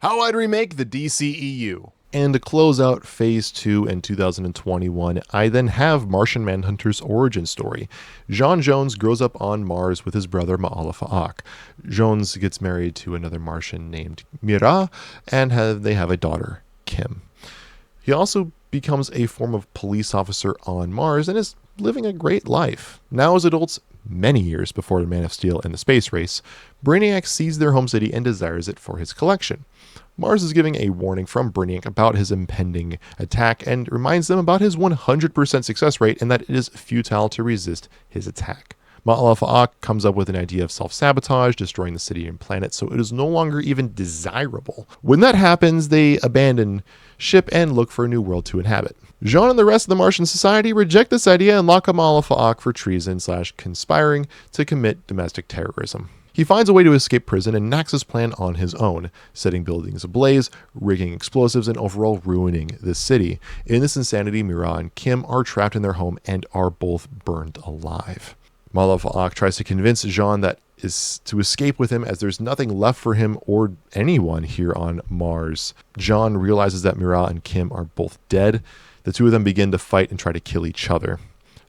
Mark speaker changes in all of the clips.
Speaker 1: How I'd Remake the DCEU. And to close out Phase 2 in 2021, I then have Martian Manhunter's origin story. J'onn J'onzz grows up on Mars with his brother M'Alefa'ak. J'onzz gets married to another Martian named Mira, and they have a daughter, Kim. He also becomes a form of police officer on Mars and is living a great life. Now as adults, many years before the Man of Steel and the space race, Brainiac sees their home city and desires it for his collection. Mars is giving a warning from Brainiac about his impending attack and reminds them about his 100% success rate and that it is futile to resist his attack. M'Alefa'ak comes up with an idea of self-sabotage, destroying the city and planet, so it is no longer even desirable. When that happens, they abandon ship and look for a new world to inhabit. J'onn and the rest of the Martian society reject this idea and lock up M'Alefa'ak for treason/conspiring to commit domestic terrorism. He finds a way to escape prison and enacts his plan on his own, setting buildings ablaze, rigging explosives, and overall ruining the city. In this insanity, Mira and Kim are trapped in their home and are both burned alive. M'Alefa'ak tries to convince J'onn that is to escape with him as there's nothing left for him or anyone here on Mars. J'onn realizes that Mira and Kim are both dead. The two of them begin to fight and try to kill each other.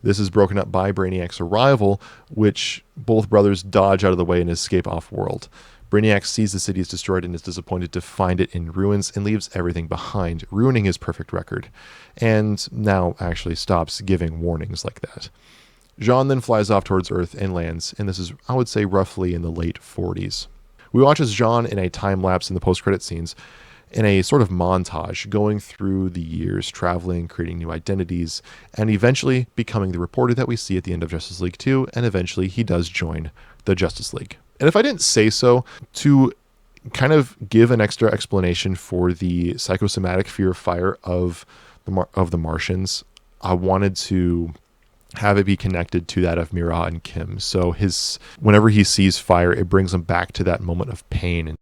Speaker 1: This is broken up by Brainiac's arrival, which both brothers dodge out of the way and escape off-world. Brainiac sees the city is destroyed and is disappointed to find it in ruins and leaves everything behind, ruining his perfect record, and now actually stops giving warnings like that. J'onn then flies off towards Earth and lands, and this is, I would say, roughly in the late 40s. We watch as J'onn in a time-lapse in the post-credit scenes, in a sort of montage, going through the years, traveling, creating new identities, and eventually becoming the reporter that we see at the end of Justice League 2, and eventually he does join the Justice League. And if I didn't say so, to kind of give an extra explanation for the psychosomatic fear of fire of the Martians, I wanted to have it be connected to that of Mira and Kim. So whenever he sees fire, it brings him back to that moment of pain and